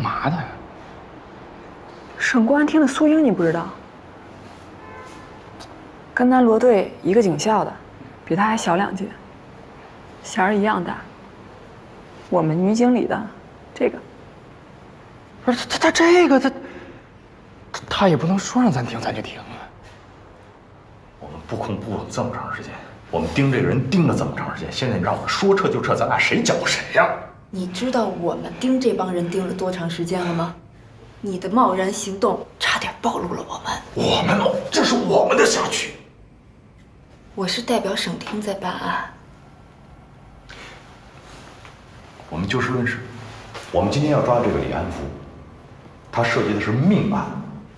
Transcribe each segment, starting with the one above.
嘛的呀？省公安厅的苏英你不知道？跟咱罗队一个警校的，比他还小2届，弦儿一样大。我们女经理的这个，不是他这个他也不能说让咱停咱就停啊。我们布控布了这么长时间，我们盯这个人盯了这么长时间，现在你让我们说撤就撤，咱俩谁搅和谁呀？你知道我们盯这帮人盯了多长时间了吗？你的贸然行动差点暴露了我们。我们哦，这是我们的辖区。我是代表省厅在办案。我们就事论事，我们今天要抓这个李安福，他涉及的是命案，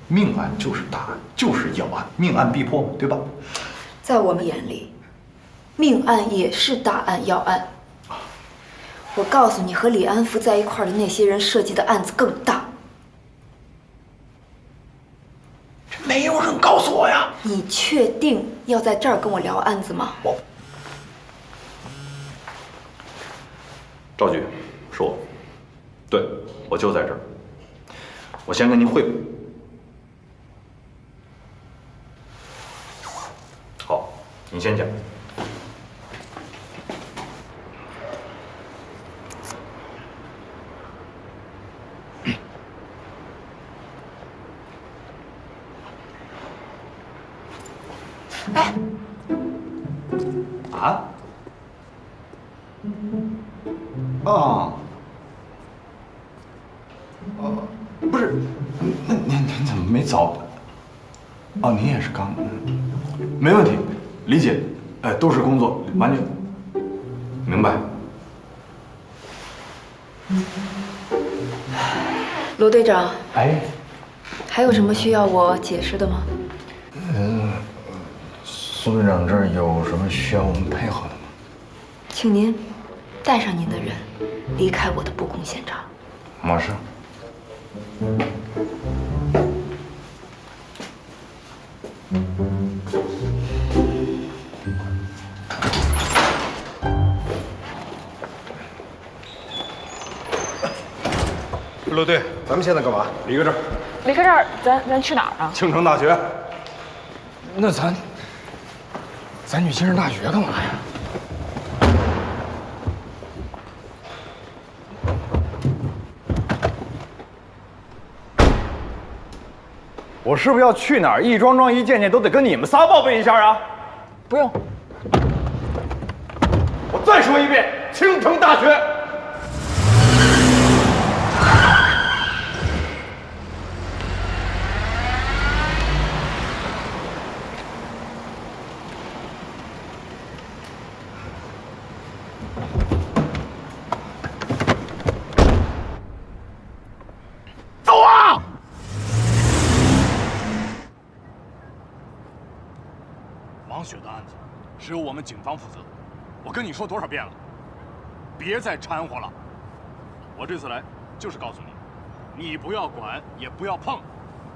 命案就是大案，就是要案，命案必破，对吧？在我们眼里，命案也是大案要案。我告诉你，和李安福在一块儿的那些人涉及的案子更大。没有人告诉我呀。你确定要在这儿跟我聊案子吗？赵局，是我。对，我就在这儿。我先跟您汇报。好，您先讲。哎，啊？啊？不是，那您怎么没早？哦，您也是刚，没问题，理解。哎，都是工作，完全明白。罗队长，哎，还有什么需要我解释的吗？苏队长这儿有什么需要我们配合的吗？请您带上您的人离开我的布控现场。马上。陆队，咱们现在干嘛？离开这儿。离开这儿，咱去哪儿啊？青城大学。那咱去青城大学干嘛呀？我是不是要去哪儿？一桩桩一件件都得跟你们仨报备一下啊？不用。我再说一遍，青城大学。走啊！王雪的案子是由我们警方负责，我跟你说多少遍了，别再掺和了。我这次来就是告诉你，你不要管，也不要碰，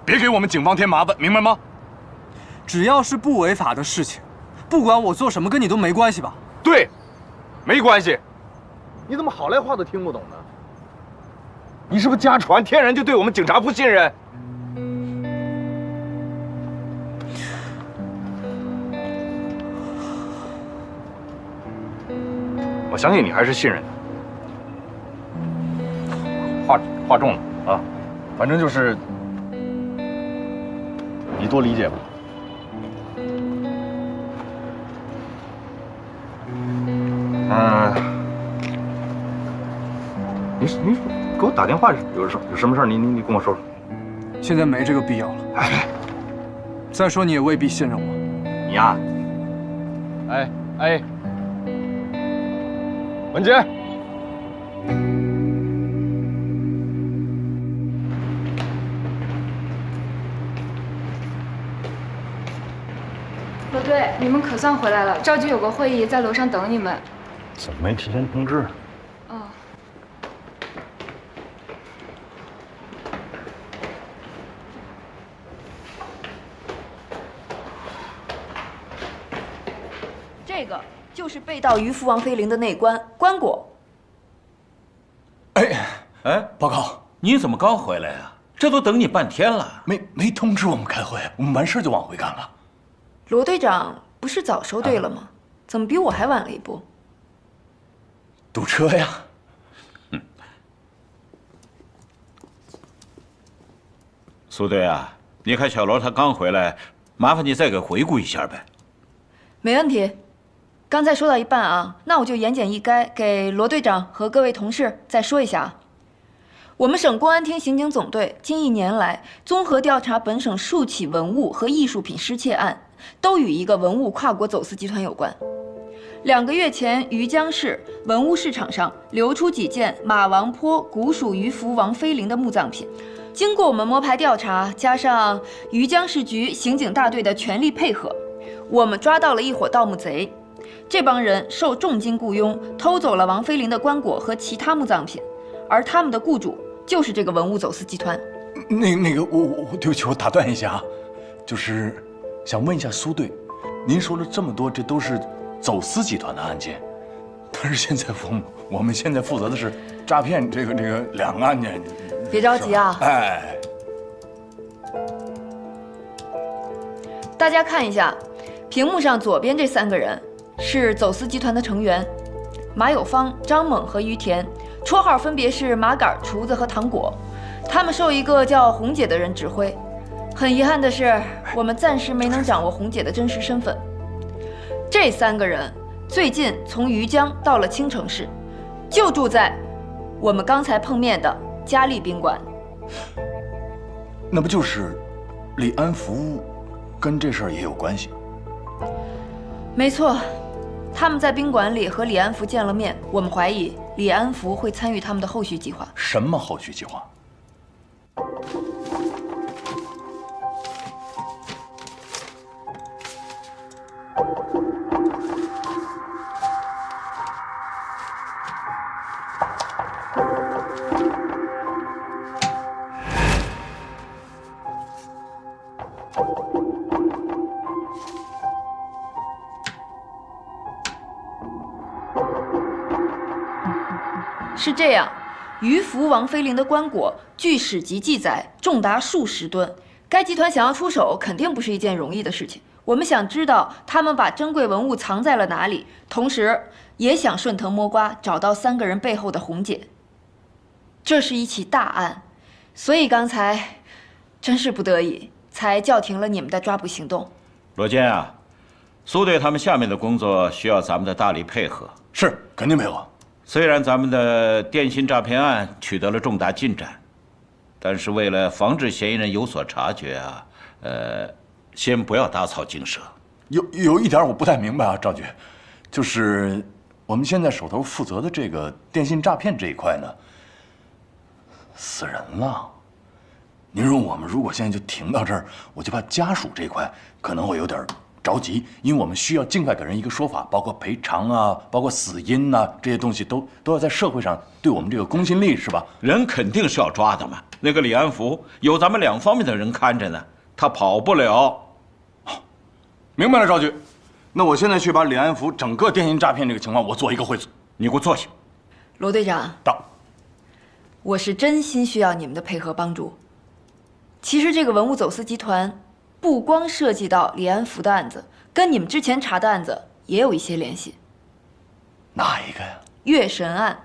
别给我们警方添麻烦，明白吗？只要是不违法的事情，不管我做什么，跟你都没关系吧？对，没关系。你怎么好赖话都听不懂呢？你是不是家传天然就对我们警察不信任？我相信你还是信任的。话重了啊，反正就是你多理解吧。你给我打电话有什么事儿？你跟我说说。现在没这个必要了。哎，再说你也未必信任我。你呀，哎，文杰，罗队，你们可算回来了。赵局有个会议在楼上等你们。怎么没提前通知？哦。这个就是被盗渔夫王飞林的内棺棺椁。哎，报告，你怎么刚回来呀？这都等你半天了。没通知我们开会，我们完事就往回赶了。罗队长不是早收队了吗？怎么比我还晚了一步？堵车呀。苏队啊，你看小罗他刚回来，麻烦你再给回顾一下呗。没问题。刚才说到一半啊，那我就言简意赅给罗队长和各位同事再说一下啊。我们省公安厅刑警总队近1年来综合调查本省数起文物和艺术品失窃案，都与一个文物跨国走私集团有关。2个月前，余江市文物市场上流出几件马王坡古属渔夫王飞林的墓葬品。经过我们摸排调查，加上余江市局刑警大队的全力配合，我们抓到了一伙盗墓贼。这帮人受重金雇佣，偷走了王飞林的棺椁和其他墓葬品，而他们的雇主就是这个文物走私集团。那个，我对不起，我打断一下啊，就是想问一下苏队，您说了这么多，这都是走私集团的案件，但是现在我们现在负责的是诈骗这个2个案件。别着急啊，哎，大家看一下，屏幕上左边这3个人是走私集团的成员，马有芳、张猛和于田，绰号分别是马杆、厨子和糖果。他们受一个叫红姐的人指挥。很遗憾的是，我们暂时没能掌握红姐的真实身份。这3个人最近从余江到了青城市，就住在我们刚才碰面的嘉丽宾馆。那不就是李安福跟这事儿也有关系？没错，他们在宾馆里和李安福见了面，我们怀疑李安福会参与他们的后续计划。什么后续计划？是这样，渔夫王飞林的棺椁，据史籍记载重达数十吨，该集团想要出手，肯定不是一件容易的事情。我们想知道他们把珍贵文物藏在了哪里，同时也想顺藤摸瓜找到3个人背后的红姐。这是一起大案，所以刚才真是不得已才叫停了你们的抓捕行动。罗坚啊，苏队他们下面的工作需要咱们的大力配合。是，肯定配合。虽然咱们的电信诈骗案取得了重大进展，但是为了防止嫌疑人有所察觉啊，先不要打草惊蛇。有一点我不太明白啊，赵局，就是我们现在手头负责的这个电信诈骗这一块呢，死人了。您说我们如果现在就停到这儿，我就怕家属这一块可能会有点着急，因为我们需要尽快给人一个说法，包括赔偿啊，包括死因呐，这些东西都要在社会上对我们这个公信力是吧？人肯定是要抓的嘛。那个李安福有咱们2方面的人看着呢，他跑不了。明白了，赵局。那我现在去把李安福整个电信诈骗这个情况我做一个汇总，你给我坐下。罗队长，到。我是真心需要你们的配合帮助。其实这个文物走私集团不光涉及到李安福的案子，跟你们之前查的案子也有一些联系。哪一个呀？月神案。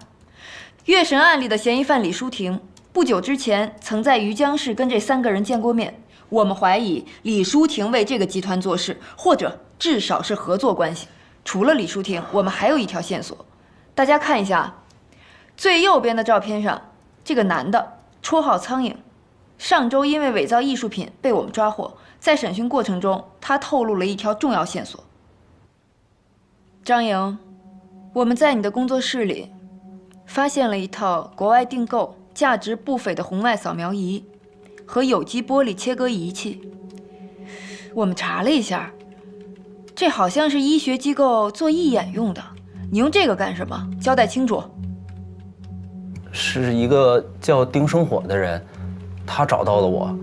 月神案里的嫌疑犯李淑婷，不久之前曾在余江市跟这3个人见过面。我们怀疑李淑婷为这个集团做事，或者至少是合作关系。除了李淑婷，我们还有一条线索。大家看一下，最右边的照片上，这个男的绰号苍蝇，上周因为伪造艺术品被我们抓获。在审讯过程中，他透露了一条重要线索。张莹，我们在你的工作室里发现了一套国外订购、价值不菲的红外扫描仪和有机玻璃切割仪器。我们查了一下，这好像是医学机构做义眼用的。你用这个干什么？交代清楚。是一个叫丁生火的人，他找到了我，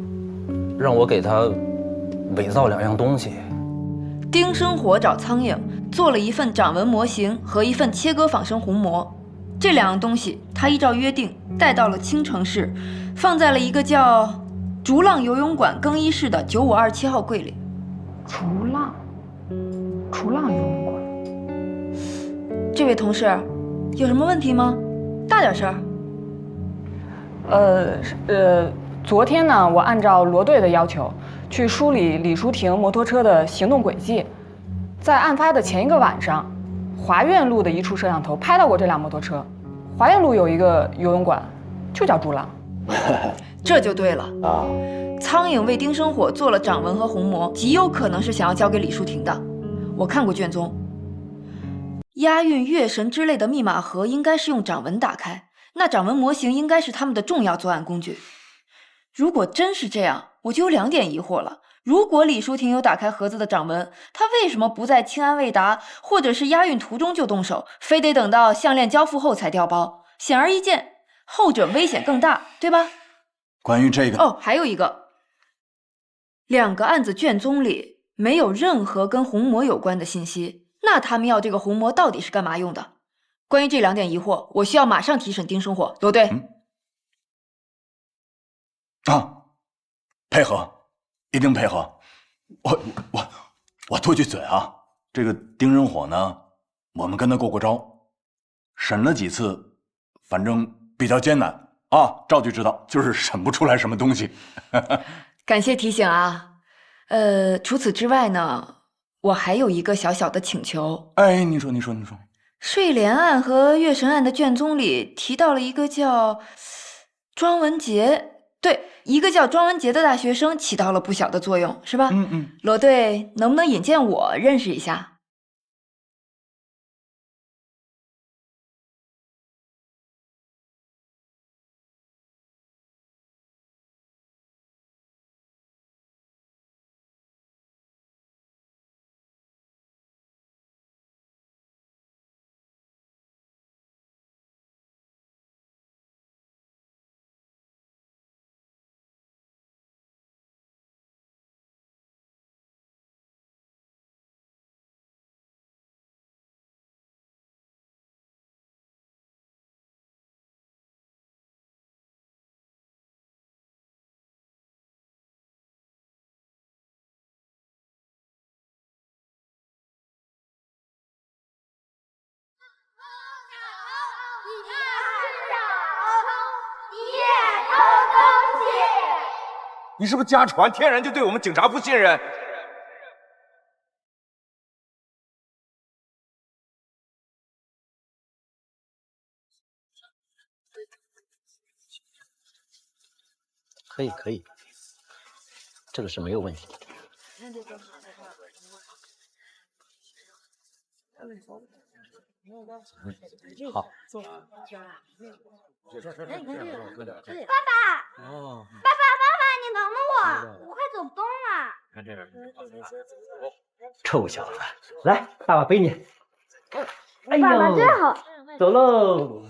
让我给他伪造2样东西。丁生火找苍蝇做了一份掌纹模型和一份切割仿生虹膜，这两样东西他依照约定带到了青城市，放在了一个叫逐浪游泳馆更衣室的9527号柜里。逐浪游泳馆。这位同事，有什么问题吗？大点声。昨天呢，我按照罗队的要求去梳理李淑婷摩托车的行动轨迹，在案发的前一个晚上，华苑路的一处摄像头拍到过这辆摩托车。华苑路有一个游泳馆，就叫逐浪。这就对了啊！苍蝇为丁生火做了掌纹和虹膜，极有可能是想要交给李淑婷的。我看过卷宗，押运月神之类的密码盒应该是用掌纹打开，那掌纹模型应该是他们的重要作案工具。如果真是这样，我就有2点疑惑了。如果李淑婷有打开盒子的掌纹，她为什么不在清安未达或者是押运途中就动手，非得等到项链交付后才调包？显而易见，后者危险更大，对吧？关于这个哦，还有一个，2个案子卷宗里没有任何跟虹膜有关的信息，那他们要这个虹膜到底是干嘛用的？关于这2点疑惑，我需要马上提审丁生火。罗队，配合，一定配合。我多句嘴啊，这个丁生火呢，我们跟他过招，审了几次，反正比较艰难啊。赵局知道，就是审不出来什么东西。感谢提醒啊。除此之外呢，我还有一个小小的请求。哎，你说。睡莲案和月神案的卷宗里提到了一个叫庄文杰。对，一个叫庄文杰的大学生起到了不小的作用，是吧？罗队能不能引荐我认识一下？你是不是家传天然就对我们警察不信任？可以，这个是没有问题的。好。爸爸，你等等我快走不动了。看这边。臭小子，来，爸爸背你。哎呦，爸爸真好。走喽。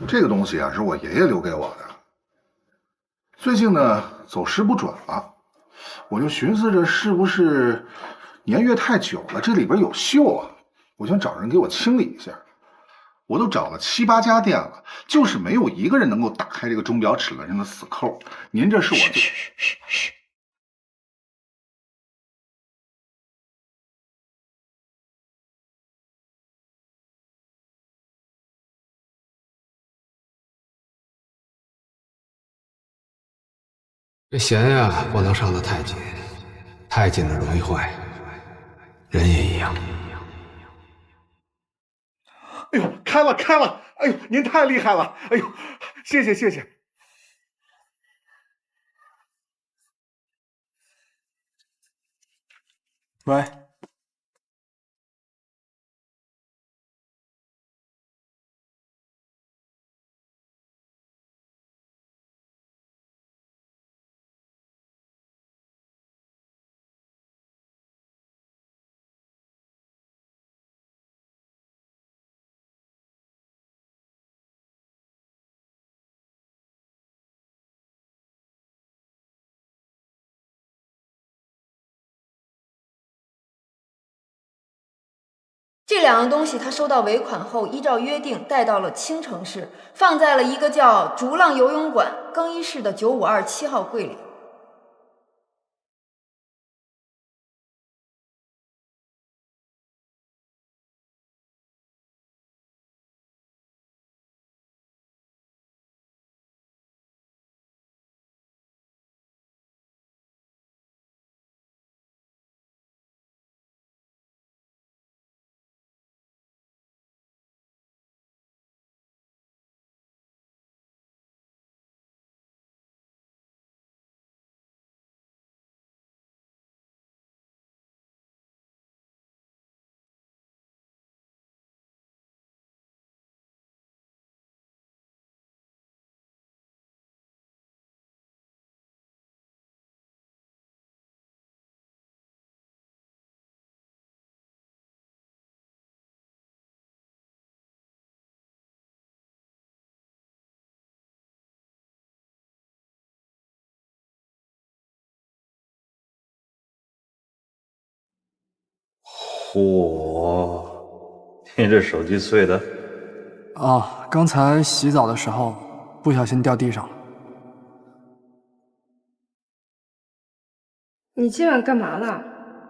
这个东西啊，是我爷爷留给我的。最近呢，走时不准了，我就寻思着是不是年月太久了，这里边有锈啊，我想找人给我清理一下。我都找了7、8家店了，就是没有一个人能够打开这个钟表齿轮上的死扣。您这是我最……这弦呀，不能上得太紧，太紧了容易坏。人也一样。哎呦，开了！哎呦，您太厉害了！哎呦，谢谢。喂。这两样东西他收到尾款后，依照约定带到了青城市，放在了一个叫逐浪游泳馆更衣室的9527号柜里。嚯，你这手机碎的？啊，刚才洗澡的时候不小心掉地上了。你今晚干嘛了？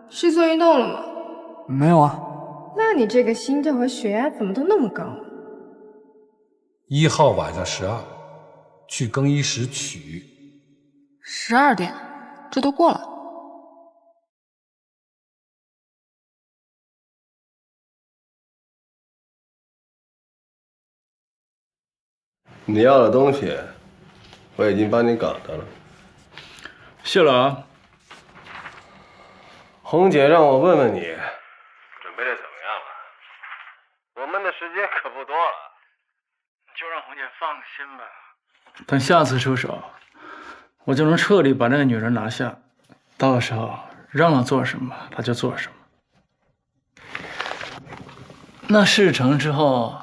是做运动了吗？没有啊。那你这个心跳和血压怎么都那么高1号晚上12，去更衣室取。12点，这都过了。你要的东西，我已经帮你搞的了。谢了啊。红姐让我问问你，准备的怎么样了？我们的时间可不多了。就让红姐放心吧。等下次出手，我就能彻底把那个女人拿下。到时候让她做什么，她就做什么。那事成之后，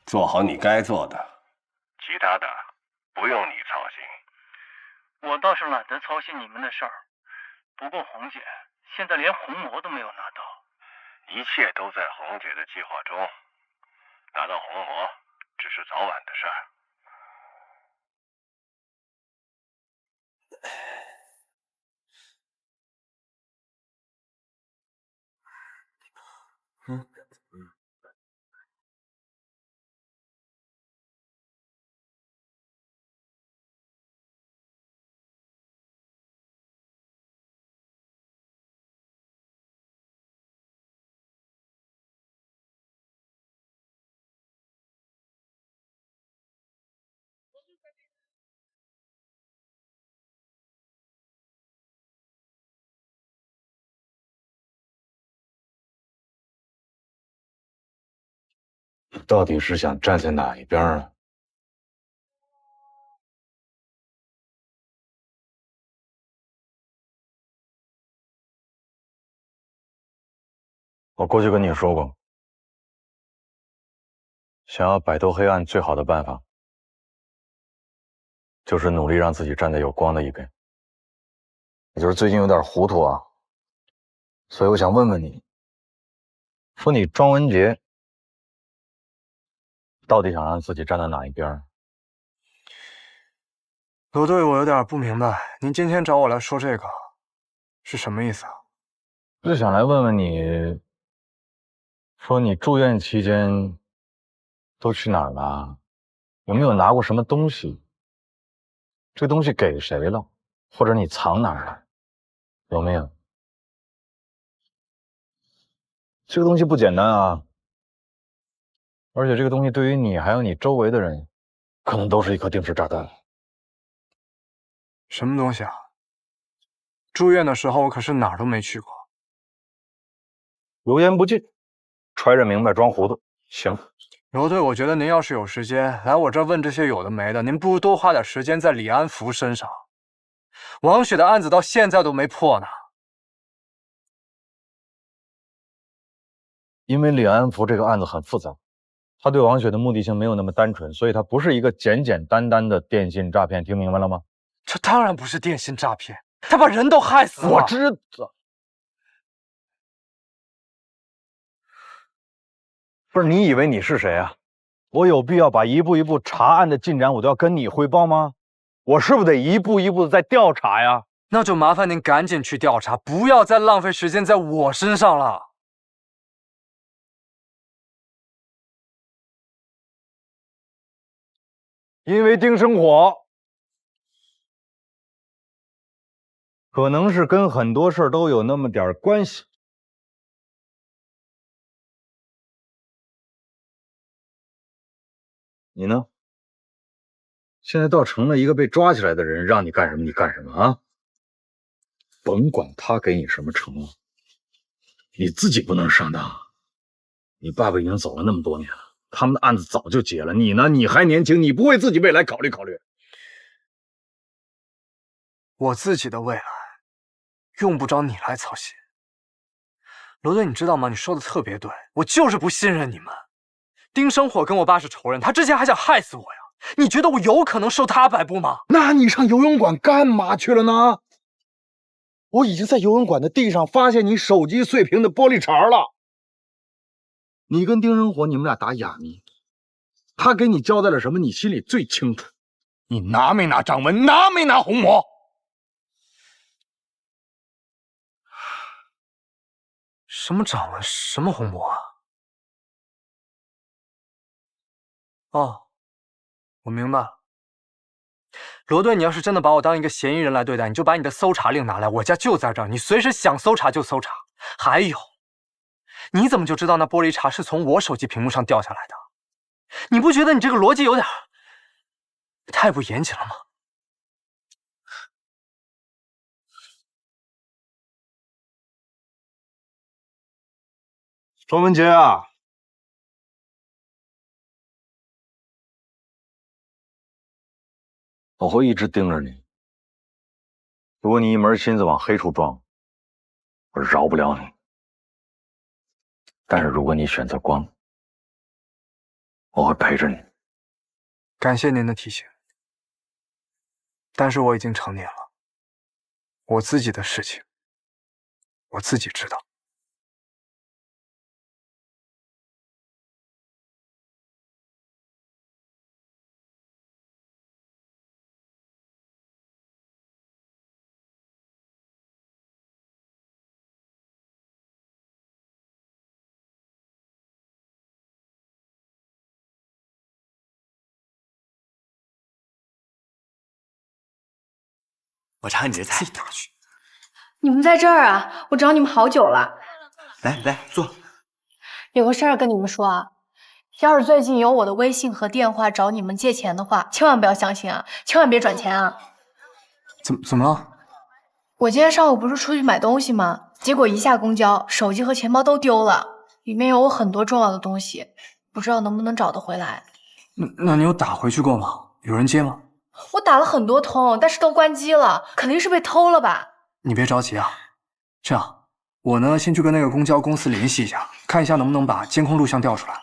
做好你该做的，其他的不用你操心。我倒是懒得操心你们的事儿。不过红姐现在连红魔都没有拿到，一切都在红姐的计划中，拿到红魔只是早晚的事儿。到底是想站在哪一边啊？我过去跟你说过，想要摆脱黑暗，最好的办法就是努力让自己站在有光的一边。也就是最近有点糊涂啊，所以我想问问你，说你庄文杰到底想让自己站在哪一边？罗队，我有点不明白，您今天找我来说这个，是什么意思啊？就想来问问你，说你住院期间都去哪儿了？有没有拿过什么东西？这个东西给谁了？或者你藏哪儿了？有没有？这个东西不简单啊，而且这个东西对于你还有你周围的人，可能都是一颗定时炸弹。什么东西啊？住院的时候我可是哪儿都没去过。油盐不进，揣着明白装糊涂。行，罗队，我觉得您要是有时间来我这儿问这些有的没的，您不如多花点时间在李安福身上。王雪的案子到现在都没破呢。因为李安福这个案子很复杂，他对王雪的目的性没有那么单纯，所以他不是一个简简单单的电信诈骗，听明白了吗？这当然不是电信诈骗，他把人都害死了。我知道。不是你以为你是谁啊？我有必要把一步一步查案的进展我都要跟你汇报吗？我是不是得一步一步的在调查呀？那就麻烦您赶紧去调查，不要再浪费时间在我身上了。因为丁生火可能是跟很多事儿都有那么点关系。你呢？现在倒成了一个被抓起来的人，让你干什么你干什么啊！甭管他给你什么承诺，你自己不能上当。你爸爸已经走了那么多年了，他们的案子早就结了。你呢？你还年轻，你不为自己未来考虑考虑？我自己的未来用不着你来操心。罗队，你知道吗？你说的特别对，我就是不信任你们。丁生火跟我爸是仇人，他之前还想害死我呀。你觉得我有可能受他摆布吗？那你上游泳馆干嘛去了呢？我已经在游泳馆的地上发现你手机碎屏的玻璃碴了。你跟丁生火，你们俩打哑谜，他给你交代了什么，你心里最清楚。你拿没拿掌纹，拿没拿虹膜？什么掌纹，什么虹膜啊？哦，我明白了。罗队，你要是真的把我当一个嫌疑人来对待，你就把你的搜查令拿来，我家就在这儿，你随时想搜查就搜查。还有，你怎么就知道那玻璃碴是从我手机屏幕上掉下来的？你不觉得你这个逻辑有点太不严谨了吗？庄文杰啊，我会一直盯着你。如果你一门心思往黑处撞，我饶不了你。但是如果你选择光，我会陪着你。感谢您的提醒，但是我已经成年了，我自己的事情我自己知道。我尝你这菜。自己拿去。你们在这儿啊？我找你们好久了。来来坐。有个事儿跟你们说啊，要是最近有我的微信和电话找你们借钱的话，千万不要相信啊，千万别转钱啊。怎么了？我今天上午不是出去买东西吗？结果一下公交，手机和钱包都丢了，里面有我很多重要的东西，不知道能不能找得回来。那你有打回去过吗？有人接吗？我打了很多通，但是都关机了，肯定是被偷了吧？你别着急啊，这样，我呢先去跟那个公交公司联系一下，看一下能不能把监控录像调出来。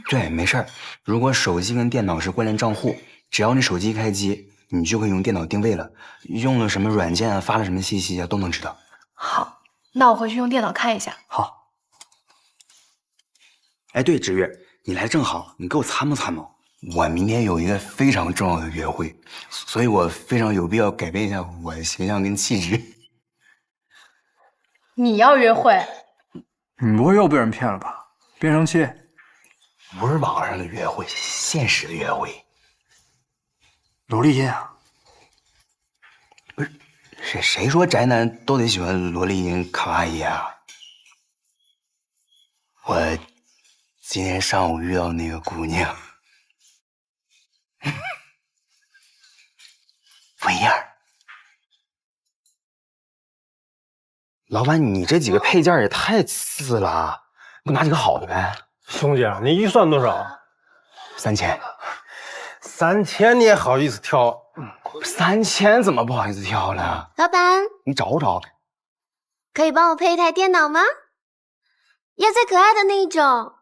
对，没事儿。如果手机跟电脑是关联账户，只要你手机开机，你就可以用电脑定位了，用了什么软件啊，发了什么信息啊，都能知道。好，那我回去用电脑看一下。好。哎，对，芷月，你来正好，你给我参谋参谋。我明天有一个非常重要的约会，所以我非常有必要改变一下我的形象跟气质。你要约会？你不会又被人骗了吧？别生气。不是网上的约会，现实的约会。萝莉音啊？不是，谁说宅男都得喜欢萝莉音、卡哇伊啊？我今天上午遇到那个姑娘。不一样，老板，你这几个配件也太次了，给我拿几个好的呗。兄弟，你预算多少？3000。3000你也好意思挑？3000怎么不好意思挑了？老板，你找找，可以帮我配一台电脑吗？要最可爱的那一种。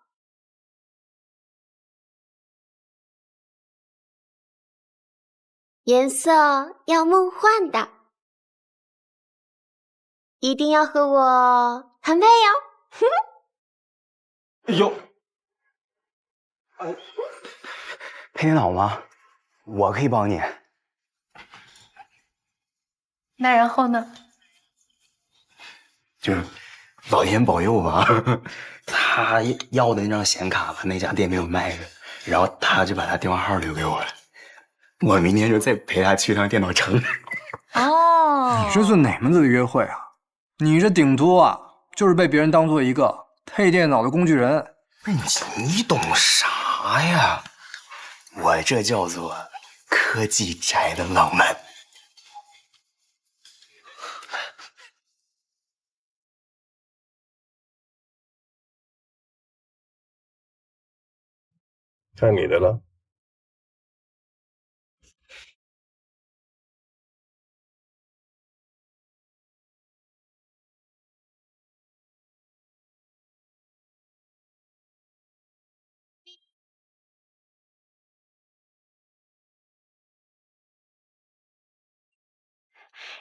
颜色要梦幻的，一定要和我很配哟。哎呦，配电脑吗？我可以帮你。那然后呢？就是老天保佑吧，他要的那张显卡吧，那家店没有卖的，然后他就把他电话号留给我了。我明天就再陪他去趟电脑城。哦，你这算哪门子的约会啊？你这顶多啊，就是被别人当做一个配电脑的工具人。你懂啥呀？我这叫做科技宅的浪漫。看你的了。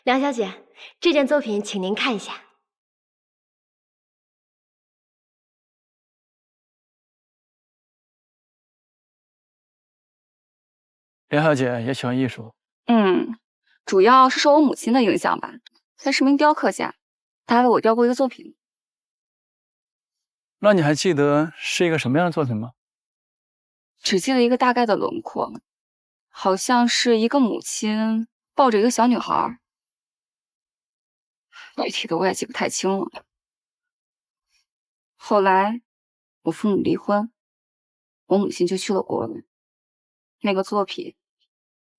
梁小姐，这件作品请您看一下。梁小姐也喜欢艺术，主要是受我母亲的影响吧。她是名雕刻家，她还为我雕过一个作品。那你还记得是一个什么样的作品吗？只记得一个大概的轮廓，好像是一个母亲抱着一个小女孩，具体的我也记不太清了。后来我父母离婚，我母亲就去了国外，那个作品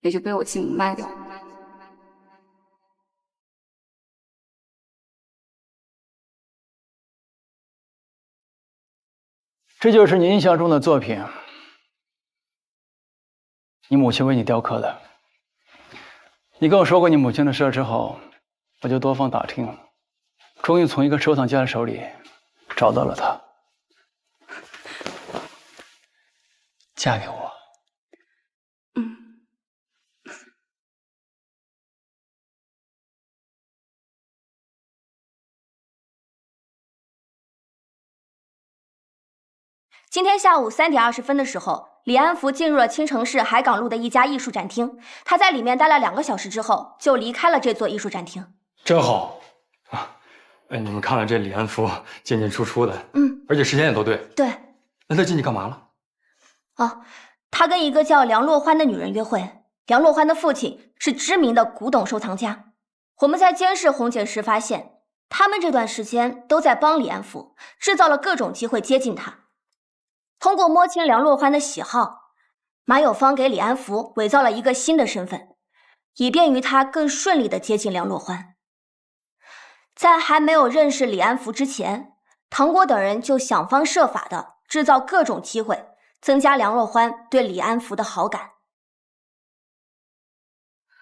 也就被我继母卖掉了。这就是你印象中的作品，你母亲为你雕刻的。你跟我说过你母亲的事之后，我就多方打听，终于从一个收藏家的手里找到了她。嫁给我。今天下午3点20分的时候，李安福进入了青城市海港路的一家艺术展厅。他在里面待了2个小时之后，就离开了这座艺术展厅。真好啊！哎，你们看了这李安福进进出出的，而且时间也都对。对。那他进去干嘛了？哦，他跟一个叫梁洛欢的女人约会。梁洛欢的父亲是知名的古董收藏家。我们在监视红姐时发现，他们这段时间都在帮李安福制造了各种机会接近他。通过摸清梁洛欢的喜好，马有芳给李安福伪造了一个新的身份，以便于他更顺利地接近梁洛欢。在还没有认识李安福之前，唐国等人就想方设法地制造各种机会，增加梁洛欢对李安福的好感。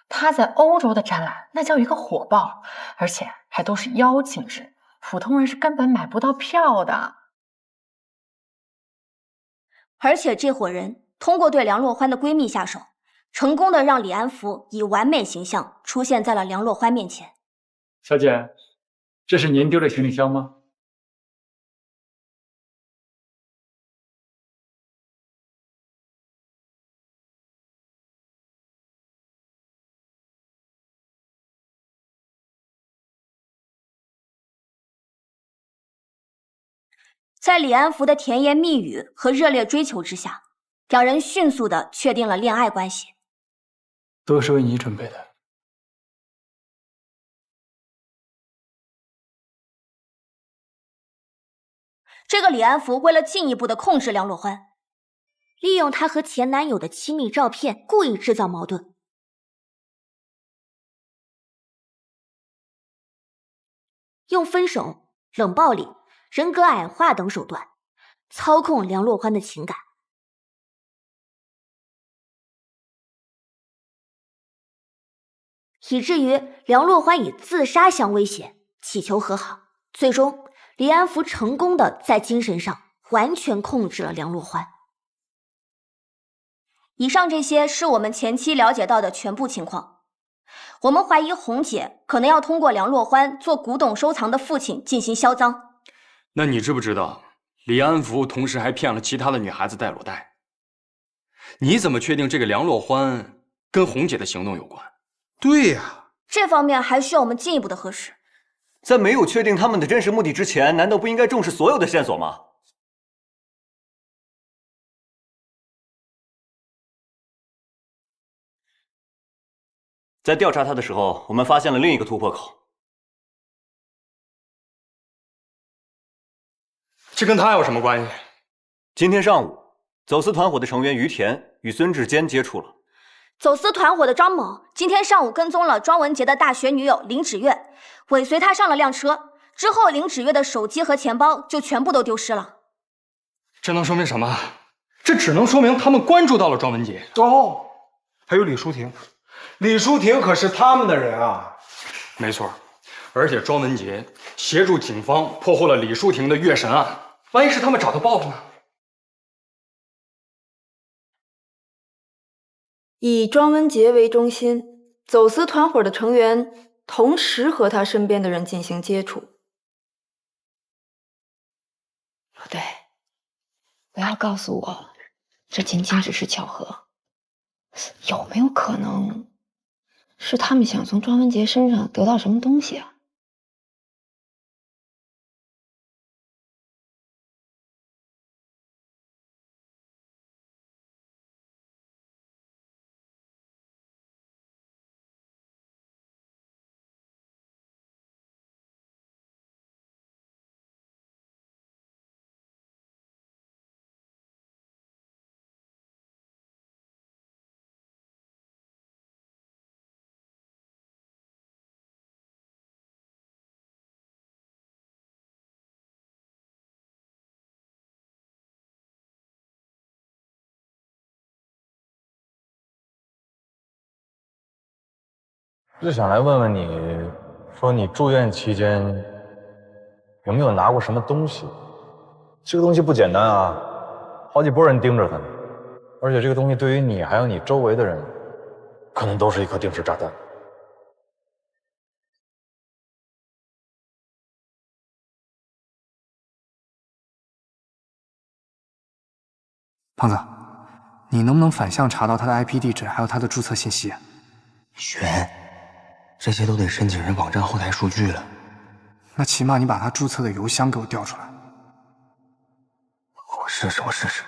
他在欧洲的展览那叫一个火爆，而且还都是邀请制，普通人是根本买不到票的。而且这伙人通过对梁洛欢的闺蜜下手，成功的让李安福以完美形象出现在了梁洛欢面前。小姐，这是您丢的行李箱吗？在李安福的甜言蜜语和热烈追求之下，两人迅速地确定了恋爱关系。都是为你准备的。这个李安福为了进一步的控制梁洛欢，利用她和前男友的亲密照片，故意制造矛盾。用分手、冷暴力、人格矮化等手段操控梁洛欢的情感。以至于梁洛欢以自杀相威胁，祈求和好。最终，李安福成功的在精神上完全控制了梁洛欢。以上这些是我们前期了解到的全部情况。我们怀疑红姐可能要通过梁洛欢做古董收藏的父亲进行销赃。那你知不知道，李安福同时还骗了其他的女孩子戴裸带？你怎么确定这个梁洛欢跟红姐的行动有关？对呀，这方面还需要我们进一步的核实。在没有确定他们的真实目的之前，难道不应该重视所有的线索吗？在调查他的时候，我们发现了另一个突破口。这跟他有什么关系？今天上午，走私团伙的成员于田与孙志坚接触了。走私团伙的张某今天上午跟踪了庄文杰的大学女友林芷月，尾随他上了辆车。之后，林芷月的手机和钱包就全部都丢失了。这能说明什么？这只能说明他们关注到了庄文杰。哦，还有李淑婷，李淑婷可是他们的人啊。没错，而且庄文杰协助警方破获了李淑婷的月神案，万一是他们找他报复呢？以庄文杰为中心，走私团伙的成员同时和他身边的人进行接触。不对，不要告诉我，这仅仅只是巧合。有没有可能是他们想从庄文杰身上得到什么东西啊？就想来问问你，说你住院期间有没有拿过什么东西？这个东西不简单啊，好几拨人盯着他呢，而且这个东西对于你还有你周围的人，可能都是一颗定时炸弹。胖子，你能不能反向查到他的 IP 地址，还有他的注册信息？悬，这些都得申请人网站后台数据了。那起码你把他注册的邮箱给我调出来。我试试。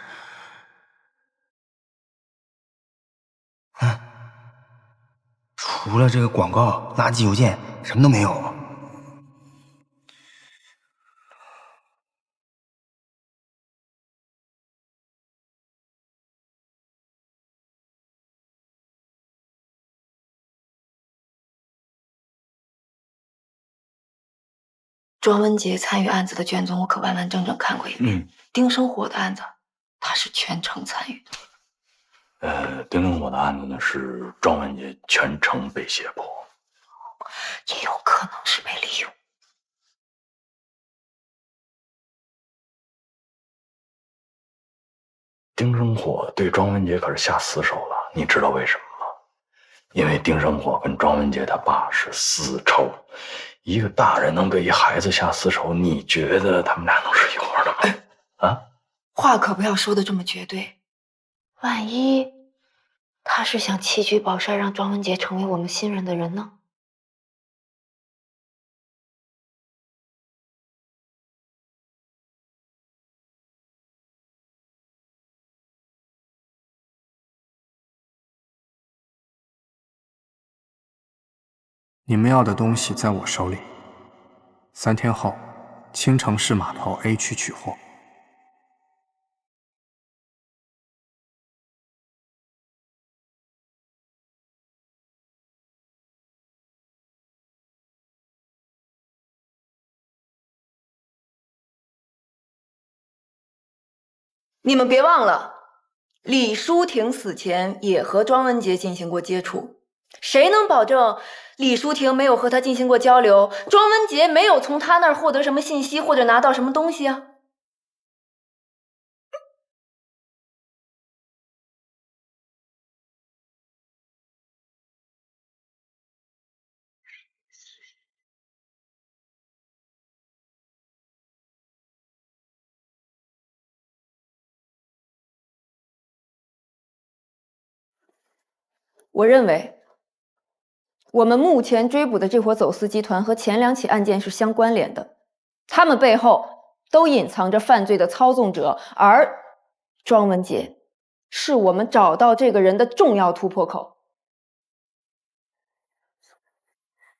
除了这个广告、垃圾邮件，什么都没有。庄文杰参与案子的卷宗，我可完完整整看过一遍。丁生火的案子，他是全程参与的。丁生火的案子呢，是庄文杰全程被胁迫，也有可能是被利用。丁生火对庄文杰可是下死手了，你知道为什么吗？因为丁生火跟庄文杰他爸是私仇。一个大人能对一孩子下死手，你觉得他们俩能是一伙的吗？啊，话可不要说的这么绝对，万一他是想弃车保帅，让庄文杰成为我们信任的人呢？你们要的东西在我手里，3天后，青城市码头 A 区取货。你们别忘了，李淑婷死前也和庄文杰进行过接触，谁能保证李淑婷没有和他进行过交流，庄文杰没有从他那儿获得什么信息或者拿到什么东西啊？我认为，我们目前追捕的这伙走私集团和前2起案件是相关联的，他们背后都隐藏着犯罪的操纵者，而庄文杰是我们找到这个人的重要突破口。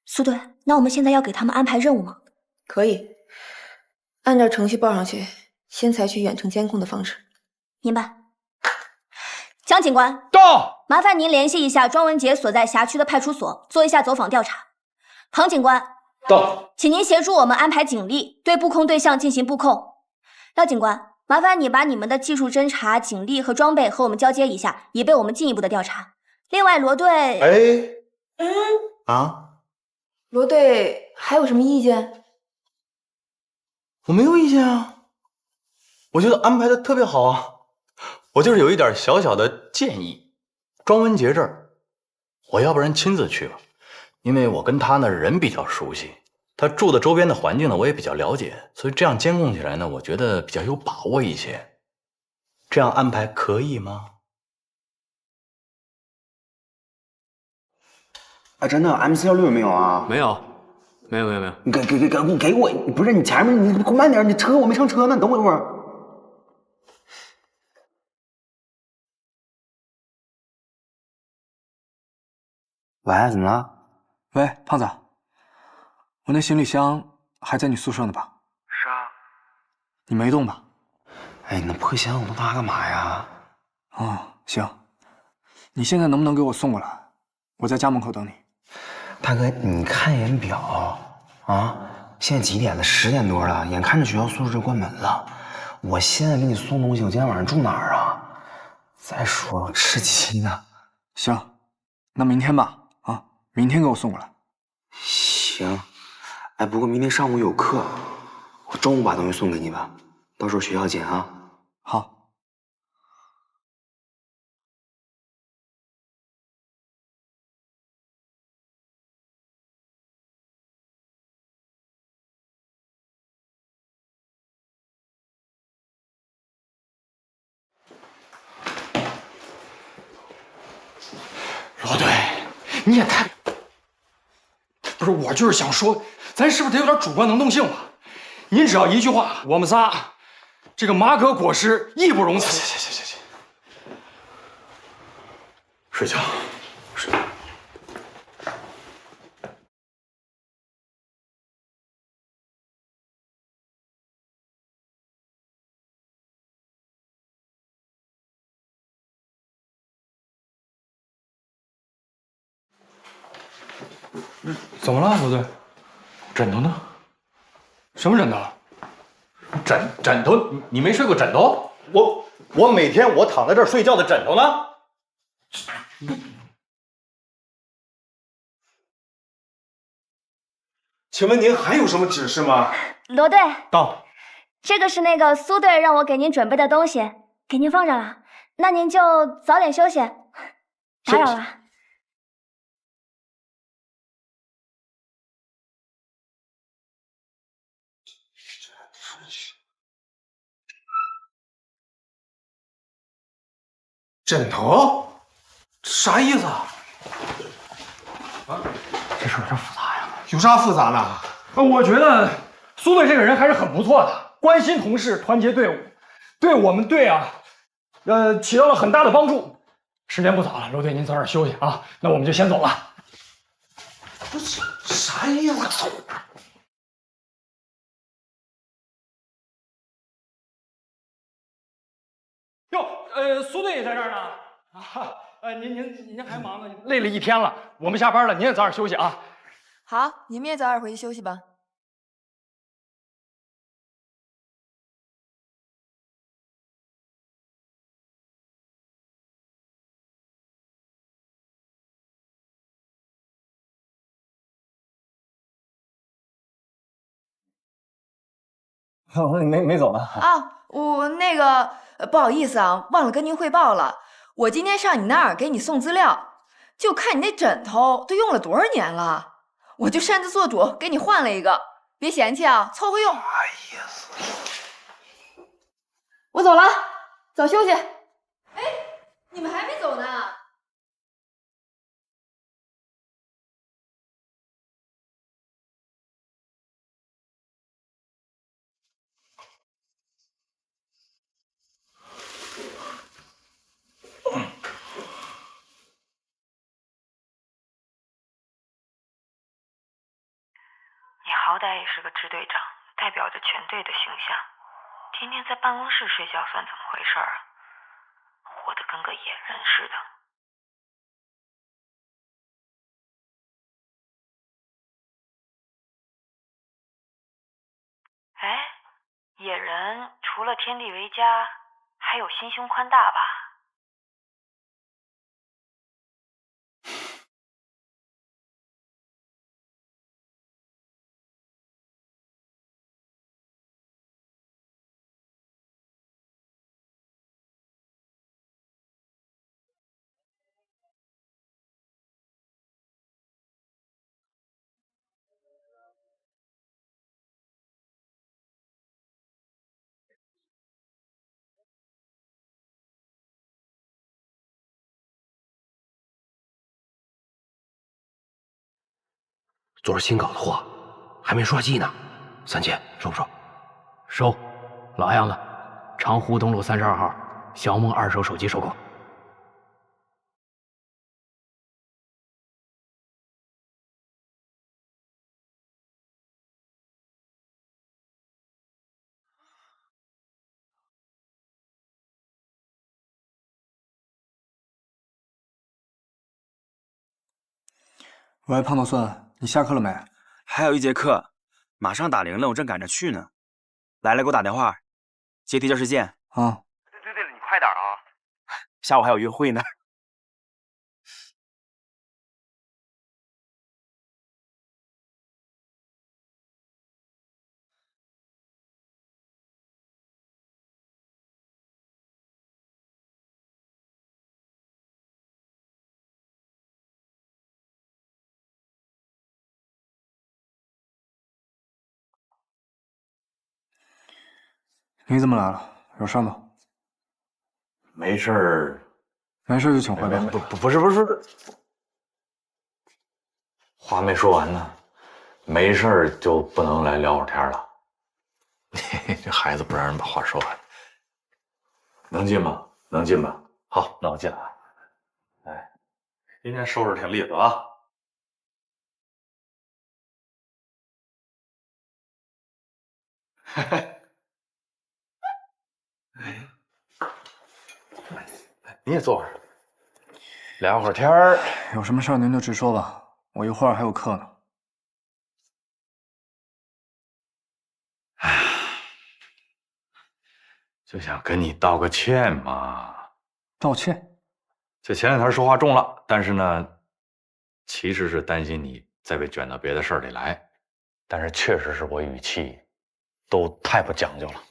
苏队，那我们现在要给他们安排任务吗？可以，按照程序报上去，先采取远程监控的方式。明白。江警官，到。麻烦您联系一下庄文杰所在辖区的派出所，做一下走访调查。庞警官，到。请您协助我们安排警力，对布控对象进行布控。廖警官，麻烦你把你们的技术侦查、警力和装备和我们交接一下，以备我们进一步的调查。另外，罗队，罗队还有什么意见？我没有意见啊，我觉得安排的特别好啊。我就是有一点小小的建议，庄文杰这儿，我要不然亲自去吧，因为我跟他那人比较熟悉，他住的周边的环境呢，我也比较了解，所以这样监控起来呢，我觉得比较有把握一些。这样安排可以吗？啊，真的 MC16有没有啊？没有，没有。你给我，不是你前面你慢点，你车我没上车呢，你等我一会儿。喂，怎么了？喂，胖子，我那行李箱还在你宿舍呢吧？是啊。你没动吧？哎，那破箱我都拿干嘛呀？行，你现在能不能给我送过来？我在家门口等你。大哥，你看一眼表啊，现在几点了？10点多了，眼看着学校宿舍就关门了。我现在给你送东西，我今天晚上住哪儿啊？再说我吃鸡呢。行，那明天吧。明天给我送过来。行，哎，不过明天上午有课，我中午把东西送给你吧，到时候学校见啊。好。罗队，你也太……不是，我就是想说，咱是不是得有点主观能动性吧？您只要一句话，我们仨这个马可裹尸，义不容辞。行，睡觉，睡。怎么了，罗队？枕头呢？什么枕头？枕头？你没睡过枕头？我每天我躺在这儿睡觉的枕头呢？请问您还有什么指示吗？罗队，到。这个是那个苏队让我给您准备的东西，给您放上了。那您就早点休息，打扰了。枕头？啥意思啊？这事有点复杂呀。有啥复杂的？我觉得苏队这个人还是很不错的，关心同事，团结队伍，对我们队啊，起到了很大的帮助。时间不早了，罗队您早点休息啊。那我们就先走了。不是啥意思？我走。哟，苏队也在这儿呢。您还忙呢，累了一天了，我们下班了，您也早点休息啊。好，你们也早点回去休息吧。我说你没走呢。啊，我那个不好意思啊，忘了跟您汇报了。我今天上你那儿给你送资料，就看你那枕头都用了多少年了，我就擅自做主给你换了一个，别嫌弃啊，凑合用。哎呀，我走了，早休息。哎，你们还没走呢。你好歹也是个支队长，代表着全队的形象，天天在办公室睡觉算怎么回事啊？活得跟个野人似的。哎，野人除了天地为家，还有心胸宽大吧？昨儿新搞的货还没刷机呢，3000收不收？收。老样子，长湖东路32号小梦2手手机收购。喂，胖头孙，你下课了没？还有1节课，马上打铃了，我正赶着去呢。来了，给我打电话，阶梯教室见。啊。对了，你快点啊，下午还有约会呢。你怎么来了？有事吗？没事儿，没事就请回吧。不是，话没说完呢。没事儿就不能来聊会儿天了。这孩子不让人把话说完。能进吗？能进吧？好，那我进来啊。哎，今天收拾挺利索啊。嘿嘿。你也坐会儿，聊会儿天儿。有什么事儿您就直说吧，我一会儿还有课呢。就想跟你道个歉嘛。道歉？就前两天说话重了，但是呢，其实是担心你再被卷到别的事儿里来。但是确实是我语气都太不讲究了，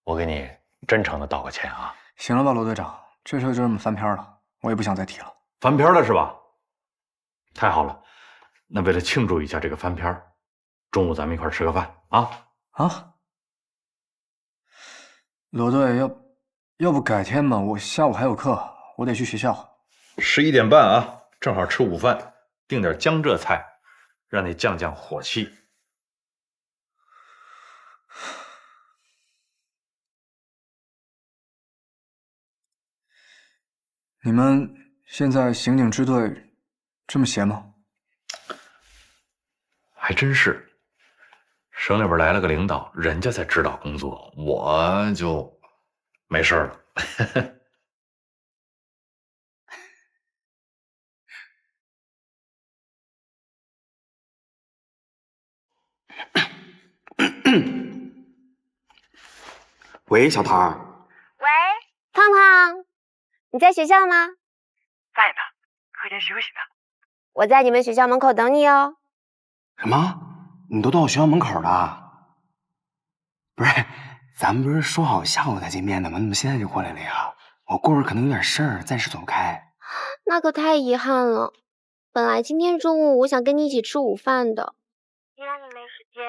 我给你真诚的道个歉啊。行了吧，罗队长，这事就这么翻篇了，我也不想再提了。翻篇了是吧？太好了，那为了庆祝一下这个翻篇，中午咱们一块吃个饭啊！啊，罗队，要不改天吧，我下午还有课，我得去学校。11点半啊，正好吃午饭，订点江浙菜，让你降降火气。你们现在刑警支队这么闲吗？还真是，省里边来了个领导，人家在指导工作，我就没事了。喂，小唐。喂，胖胖，你在学校吗？在呢，课间休息呢。我在你们学校门口等你哦。什么？你都到学校门口了？不是，咱们不是说好下午再见面的吗？你怎么现在就过来了呀？我过会儿可能有点事儿，暂时走不开。那可太遗憾了。本来今天中午我想跟你一起吃午饭的，既然你没时间，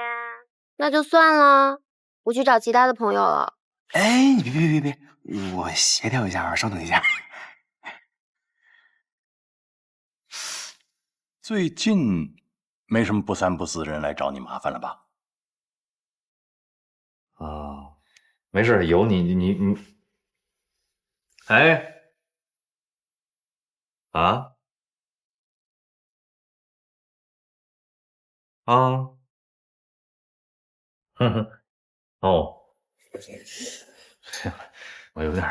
那就算了，我去找其他的朋友了。哎，你别，我协调一下啊，稍等一下。最近没什么不三不四的人来找你麻烦了吧？啊，没事，有你，哎，啊，哼哼，哦，我有点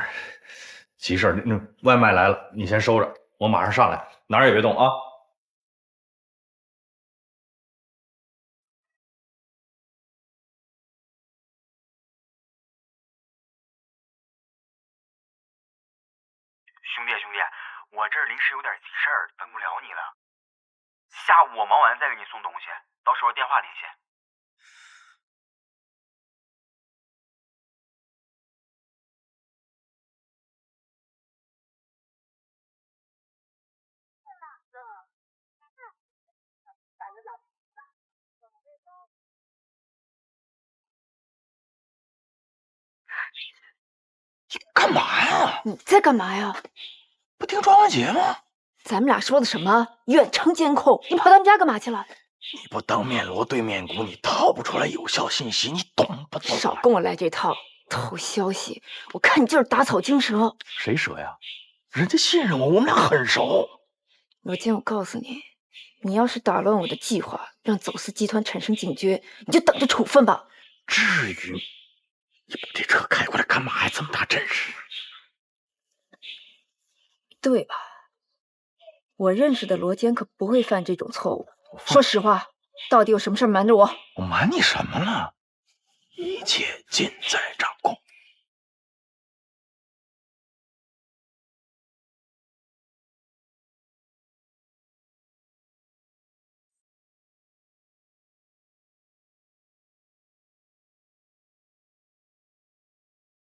急事儿，那外卖来了，你先收着，我马上上来，哪儿也别动啊。兄弟，我这儿临时有点急事儿，等不了你了。下午我忙完再给你送东西，到时候电话联系。干嘛呀？你在干嘛呀？不听庄文杰吗？咱们俩说的什么远程监控？你跑他们家干嘛去了？你不当面锣对面鼓，你套不出来有效信息，你懂不懂？少跟我来这套偷消息，我看你就是打草惊蛇。谁蛇呀？人家信任我，我们俩很熟。罗坚，我告诉你，你要是打乱我的计划，让走私集团产生警觉，你就等着处分吧。至于？你把这车开过来干嘛呀？这么大阵势。对吧？我认识的罗坚可不会犯这种错误。说实话，到底有什么事瞒着我？我瞒你什么了？一切尽在掌控。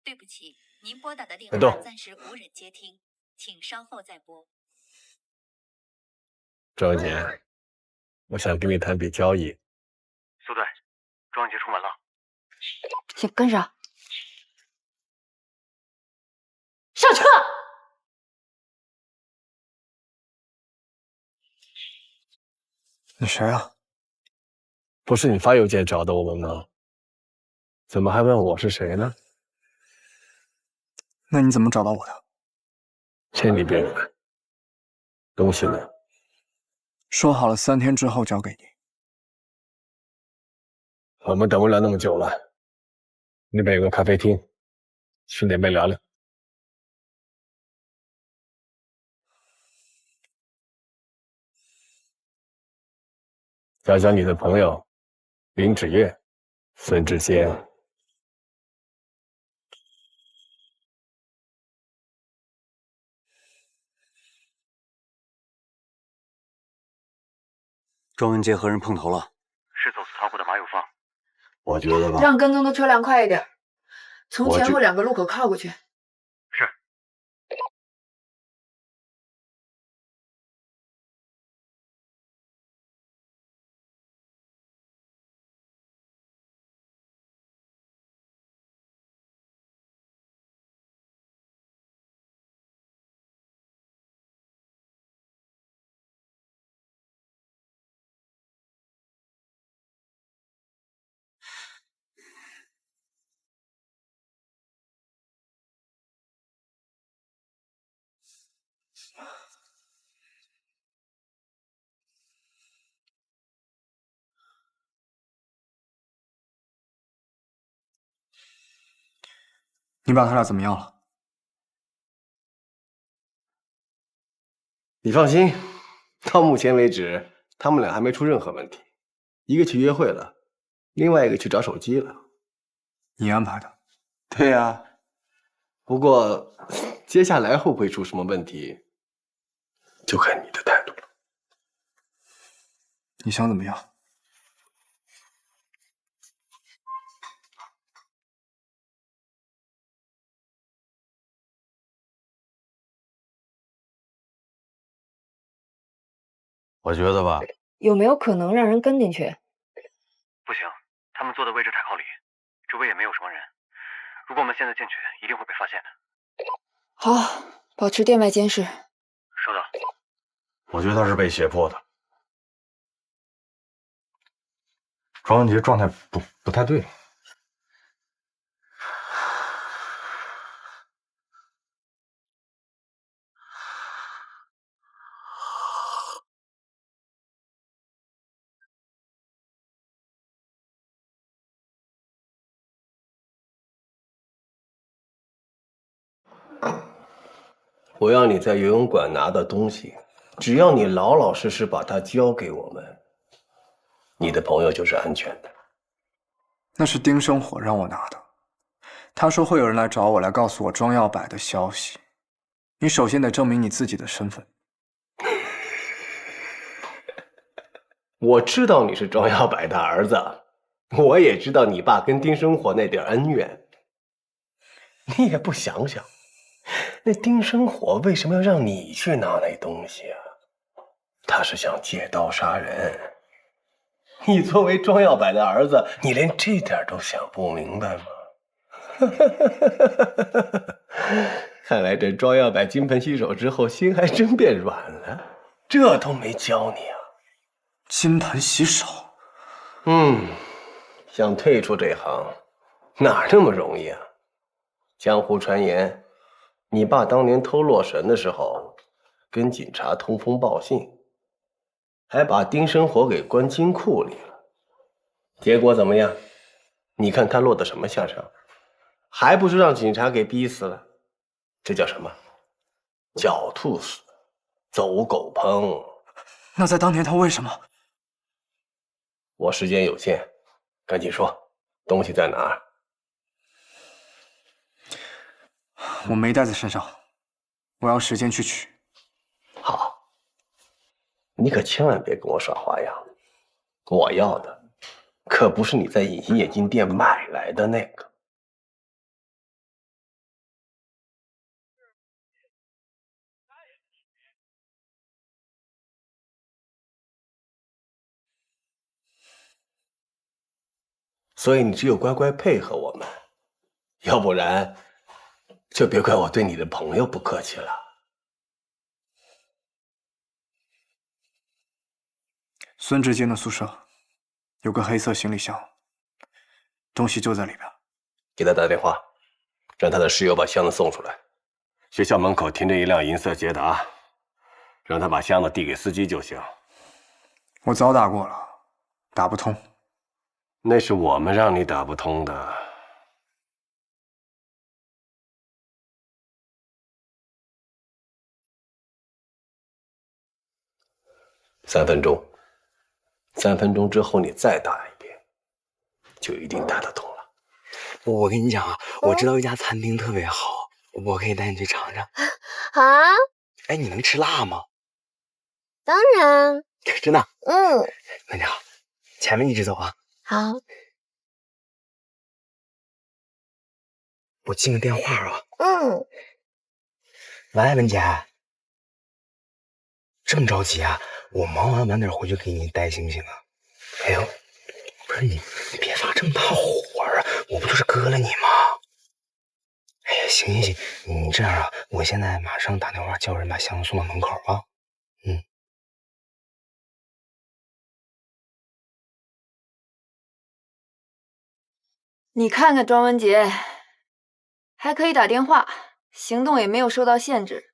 对不起，您拨打的电话暂时无人接听，请稍后再拨。庄文杰，我想跟你谈笔交易。苏队，庄文杰出门了。先跟上。上车！你谁啊？不是你发邮件找的我们吗？怎么还问我是谁呢？那你怎么找到我的？千里边缘。东西呢？说好了3天之后交给你。我们等不了那么久了。那边有个咖啡厅，去那边聊聊。讲讲你的朋友林芷月、孙志坚。庄文杰和人碰头了，是走私仓库的马有芳。我觉得吧，让跟踪的车辆快一点，从前后2个路口靠过去。是。你把他俩怎么样了？你放心，到目前为止，他们俩还没出任何问题。一个去约会了，另外一个去找手机了。你安排的？对呀。不过接下来会不会出什么问题，就看你的态度了。你想怎么样？我觉得吧，有没有可能让人跟进去？不行，他们坐的位置太靠里，周围也没有什么人。如果我们现在进去，一定会被发现的。好，保持店外监视。收到。我觉得他是被胁迫的。庄文杰状态不太对。我要你在游泳馆拿到东西，只要你老老实实把它交给我们，你的朋友就是安全的。那是丁生火让我拿的，他说会有人来找我，来告诉我庄耀柏的消息。你首先得证明你自己的身份。我知道你是庄耀柏的儿子，我也知道你爸跟丁生火那点恩怨。你也不想想，那丁生火为什么要让你去拿那东西啊？他是想借刀杀人。你作为庄耀柏的儿子，你连这点都想不明白吗？看来这庄耀柏金盆洗手之后，心还真变软了。这都没教你啊！金盆洗手？想退出这行，哪那么容易啊？江湖传言，你爸当年偷洛神的时候，跟警察通风报信，还把丁生火给关金库里了。结果怎么样？你看他落得什么下场？还不是让警察给逼死了？这叫什么？狡兔死，走狗烹。那在当年他为什么？我时间有限，赶紧说，东西在哪儿？我没带在身上，我要时间去取。好，你可千万别跟我耍花样。我要的可不是你在隐形眼镜店买来的那个。所以你只有乖乖配合我们，要不然就别怪我对你的朋友不客气了。孙志坚的宿舍有个黑色行李箱，东西就在里边。给他打电话，让他的室友把箱子送出来。学校门口停着一辆银色捷达，让他把箱子递给司机就行。我早打过了，打不通。那是我们让你打不通的。3分钟，3分钟之后你再打一遍，就一定打得通了。我跟你讲啊，我知道一家餐厅特别好，我可以带你去尝尝。好啊！哎，你能吃辣吗？当然。真的？那你好，前面一直走啊。好。我进个电话啊。喂，文姐，这么着急啊？我忙完晚点回去给你带行不行啊？哎呦，不是你别发这么大火啊！我不就是割了你吗？哎呀，行，你这样啊，我现在马上打电话叫人把箱子送到门口啊。你看看庄文杰，还可以打电话，行动也没有受到限制。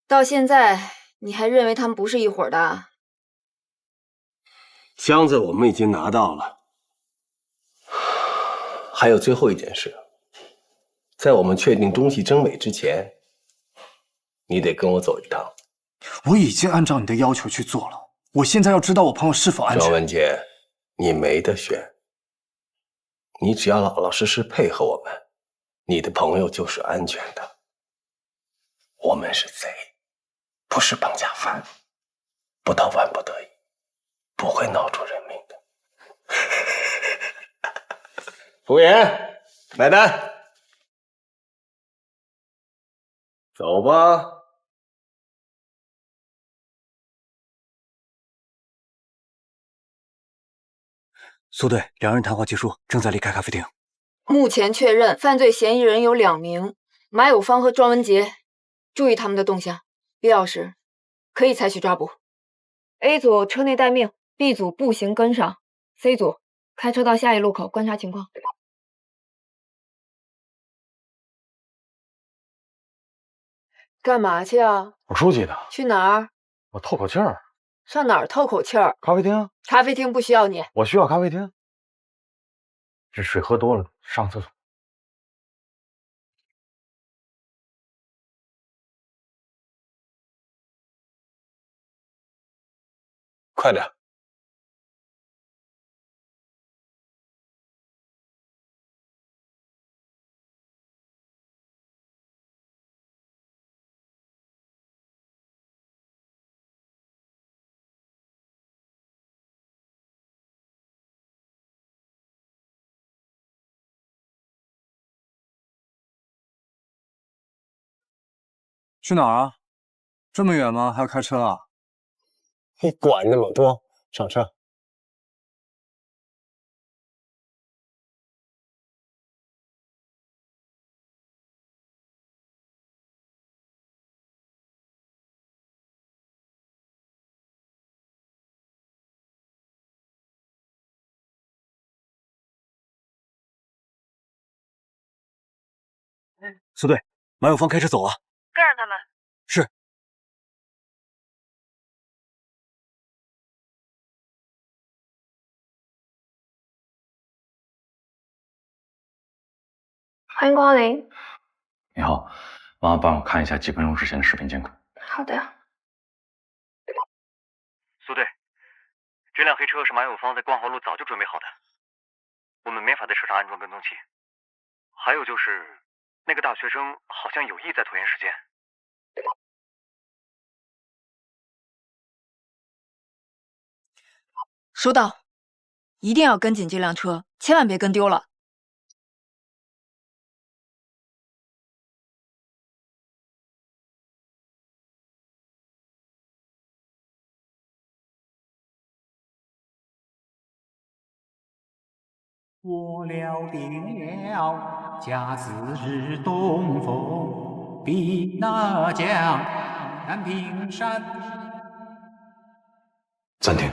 到现在，你还认为他们不是一伙的？箱子我们已经拿到了，还有最后一件事，在我们确定东西真伪之前，你得跟我走一趟。我已经按照你的要求去做了，我现在要知道我朋友是否安全。庄文杰，你没得选。你只要老老实实配合我们，你的朋友就是安全的。我们是贼，不是绑架犯，不到万不得已，不会闹出人命的。服务员，买单。走吧。苏队，两人谈话结束，正在离开咖啡厅。目前确认犯罪嫌疑人有2名，马有芳和庄文杰，注意他们的动向，必要时可以采取抓捕。A 组车内待命 ，B 组步行跟上 ，C 组开车到下一路口观察情况。干嘛去啊？我出去的。去哪儿？我透口气儿。上哪儿透口气儿？咖啡厅。咖啡厅不需要你。我需要咖啡厅。这水喝多了，上厕所。快点。去哪儿啊？这么远吗？还要开车啊？你管那么多，上车。苏队，马有芳开车走了。跟上他们。是。欢迎光临。你好，麻烦帮我看一下几分钟之前的视频监控。好的。苏队，这辆黑车是马有芳在光华路早就准备好的，我们没法在车上安装跟踪器。还有就是，那个大学生好像有意在拖延时间。收到，一定要跟紧这辆车，千万别跟丢了。我了定了，甲子日东风，比那江南平山。暂停，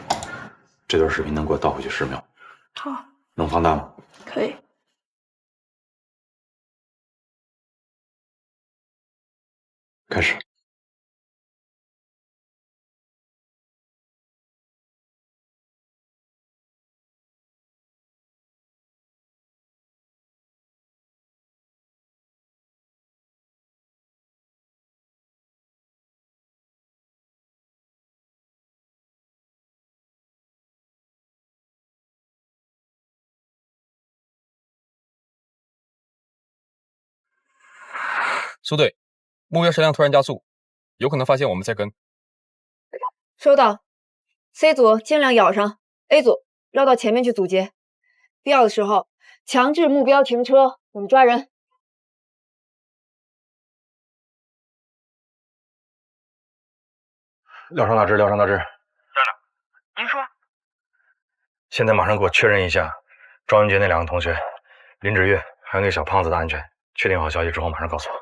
这段视频能给我倒回去10秒。好，能放大吗？可以。开始。苏队，目标车辆突然加速，有可能发现我们在跟。收到。C 组尽量咬上 ，A 组绕到前面去阻截，必要的时候强制目标停车，我们抓人。廖上大志，廖上大志，站长，您说。现在马上给我确认一下庄文杰那2个同学，林芷月还有那个小胖子的安全。确定好消息之后，马上告诉我。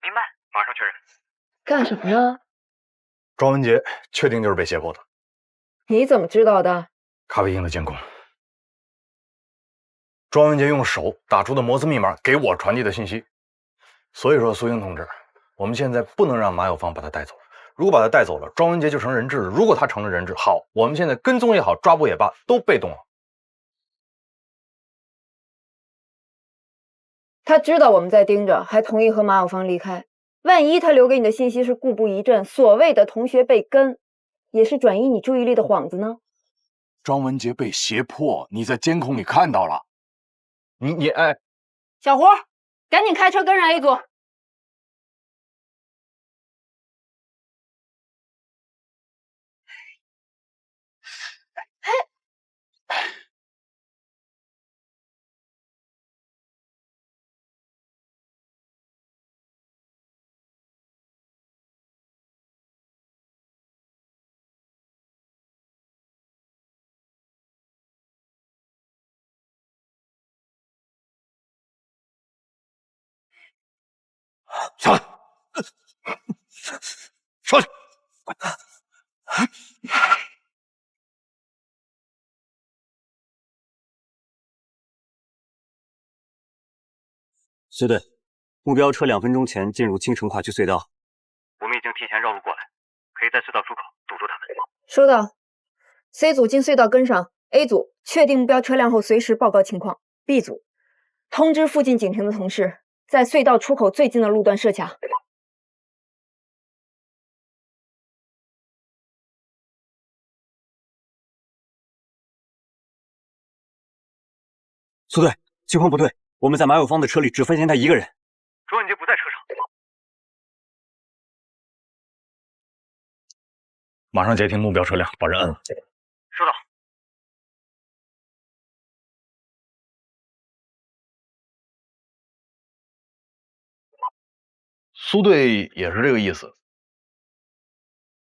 明白，马上确认。干什么呢？庄文杰确定就是被胁迫的。你怎么知道的？咖啡厅的监控。庄文杰用手打出的摩斯密码给我传递的信息。所以说，苏英同志，我们现在不能让马有芳把他带走。如果把他带走了，庄文杰就成人质了。如果他成了人质，好，我们现在跟踪也好，抓捕也罢，都被动了。他知道我们在盯着，还同意和马有芳离开。万一他留给你的信息是故布疑阵，所谓的同学被跟，也是转移你注意力的幌子呢？庄文杰被胁迫，你在监控里看到了。你哎，小胡，赶紧开车跟上 A 组。下来，上去。随队，目标车2分钟前进入青城跨区隧道。我们已经提前绕路过来，可以在隧道出口堵住他们。收到。C 组进隧道跟上 ，A 组确定目标车辆后随时报告情况。B 组通知附近警亭的同事，在隧道出口最近的路段设卡。苏队，情况不对，我们在马有芳的车里只发现他一个人。卓文杰不在车上。马上截停目标车辆，把人摁了。收到。苏队也是这个意思。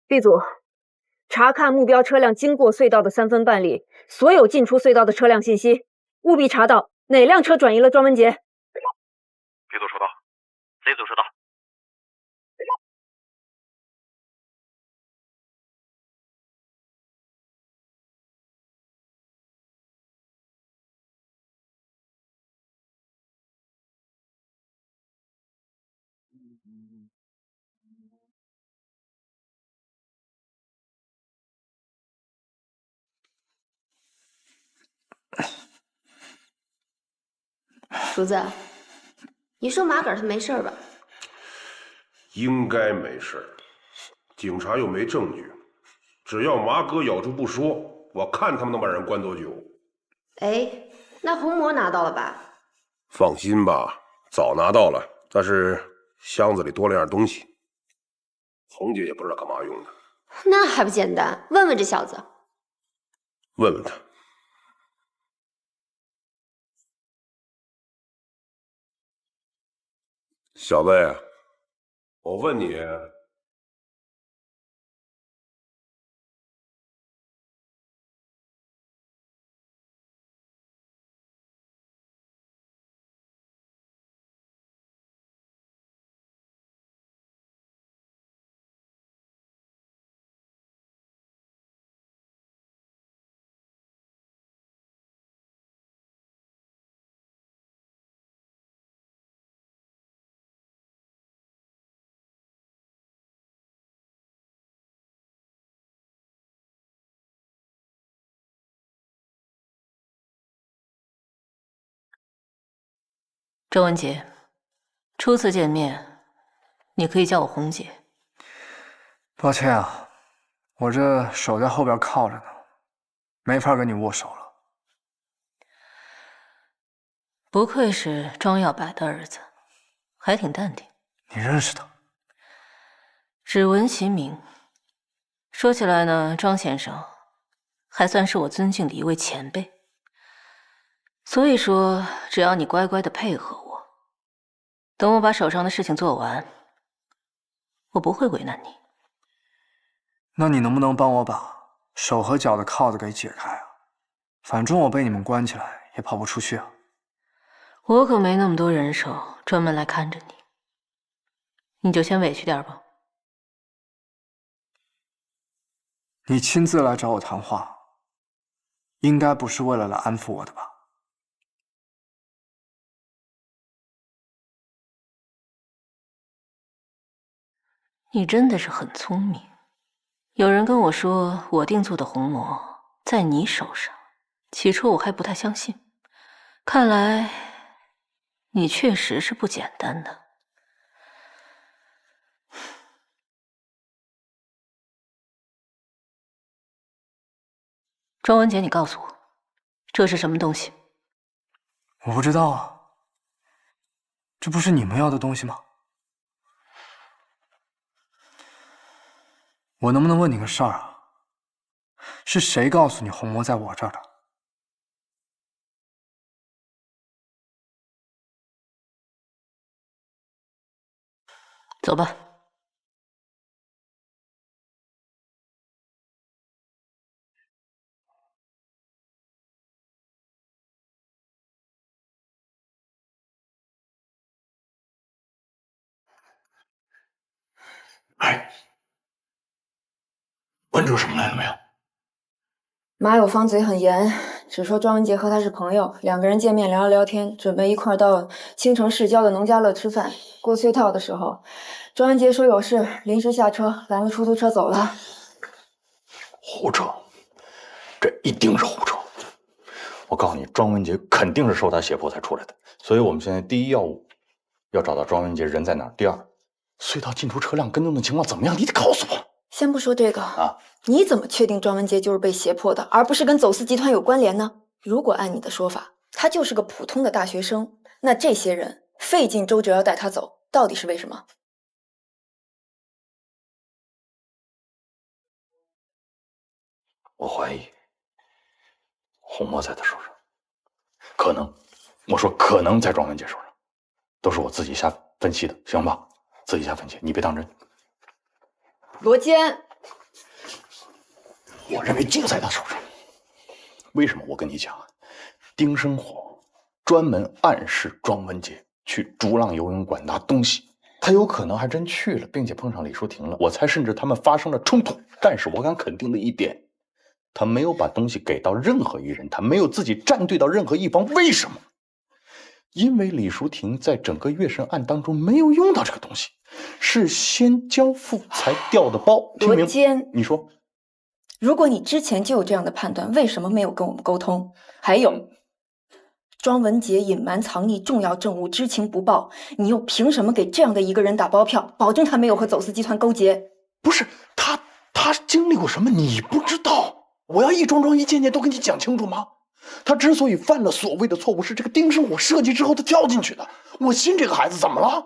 B 组查看目标车辆经过隧道的3分半里，所有进出隧道的车辆信息，务必查到哪辆车转移了庄文杰。B 组收到 ，C 组收到。竹子，你说马杆他没事吧？应该没事，警察又没证据，只要马哥咬住不说，我看他们能把人关多久。哎，那红魔拿到了吧？放心吧，早拿到了，但是箱子里多了样东西，红姐也不知道干嘛用的。那还不简单，问问这小子。问问他。小子，我问你，周文杰，初次见面，你可以叫我红姐。抱歉啊，我这手在后边靠着呢，没法跟你握手了。不愧是庄耀白的儿子，还挺淡定。你认识他？只闻其名。说起来呢，庄先生还算是我尊敬的一位前辈。所以说，只要你乖乖的配合我，等我把手上的事情做完，我不会为难你。那你能不能帮我把手和脚的铐子给解开啊？反正我被你们关起来也跑不出去啊。我可没那么多人手专门来看着你，你就先委屈点吧。你亲自来找我谈话，应该不是为了来安抚我的吧？你真的是很聪明。有人跟我说我定做的红魔在你手上，起初我还不太相信，看来你确实是不简单的。庄文杰，你告诉我，这是什么东西？我不知道啊，这不是你们要的东西吗？我能不能问你个事儿啊？是谁告诉你红魔在我这儿的？走吧。问出什么来了没有？马有芳嘴很严，只说庄文杰和他是朋友，两个人见面聊了聊天，准备一块儿到青城市郊的农家乐吃饭。过隧道的时候，庄文杰说有事，临时下车拦了出租车走了。胡扯，这一定是胡扯！我告诉你，庄文杰肯定是受他胁迫才出来的。所以我们现在第一要务要找到庄文杰人在哪儿。第二，隧道进出车辆跟踪的情况怎么样？你得告诉我。先不说这个啊，你怎么确定庄文杰就是被胁迫的，而不是跟走私集团有关联呢？如果按你的说法，他就是个普通的大学生，那这些人费尽周折要带他走，到底是为什么？我怀疑红墨在他手上，可能，我说可能在庄文杰手上，都是我自己瞎分析的，行吧？自己瞎分析，你别当真。罗坚，我认为就在他手上。为什么？我跟你讲，丁生火专门暗示庄文杰去逐浪游泳馆拿东西，他有可能还真去了，并且碰上李淑婷了。我猜甚至他们发生了冲突。但是我敢肯定的一点，他没有把东西给到任何一人，他没有自己站队到任何一方。为什么？因为李淑婷在整个月神案当中没有用到这个东西，是先交付才调的包。罗坚，你说，如果你之前就有这样的判断，为什么没有跟我们沟通？还有，庄文杰隐瞒藏匿重要证物，知情不报，你又凭什么给这样的一个人打包票，保证他没有和走私集团勾结？不是他经历过什么你不知道？我要一桩桩一件件都跟你讲清楚吗？他之所以犯了所谓的错误，是这个丁生火设计之后他跳进去的。我信这个孩子怎么了？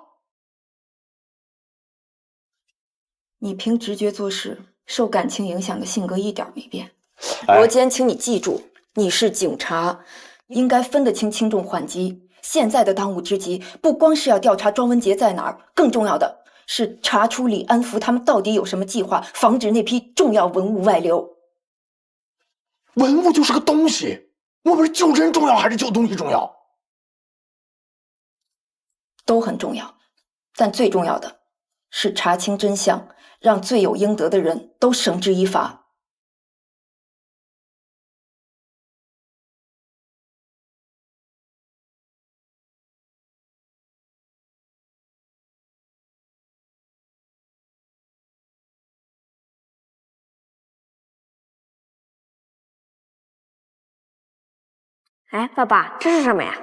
你凭直觉做事，受感情影响的性格一点没变。罗坚，请你记住，你是警察，应该分得清轻重缓急。现在的当务之急，不光是要调查庄文杰在哪儿，更重要的是查出李安福他们到底有什么计划，防止那批重要文物外流。文物就是个东西，我们是救人重要还是救东西重要？都很重要，但最重要的是查清真相，让罪有应得的人都绳之以法。哎，爸爸，这是什么呀？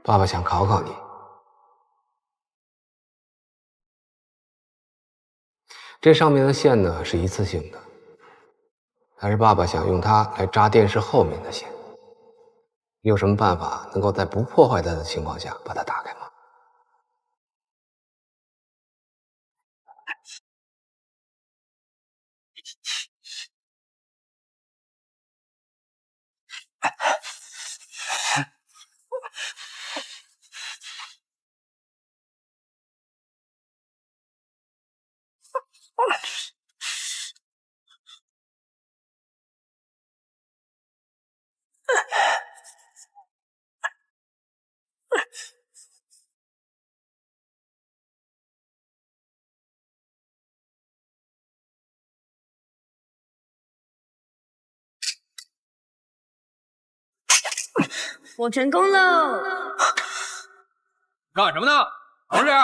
爸爸想考考你，这上面的线呢是一次性的，还是爸爸想用它来扎电视后面的线？你有什么办法能够在不破坏它的情况下把它打开吗？我成功喽！干什么呢？等着点。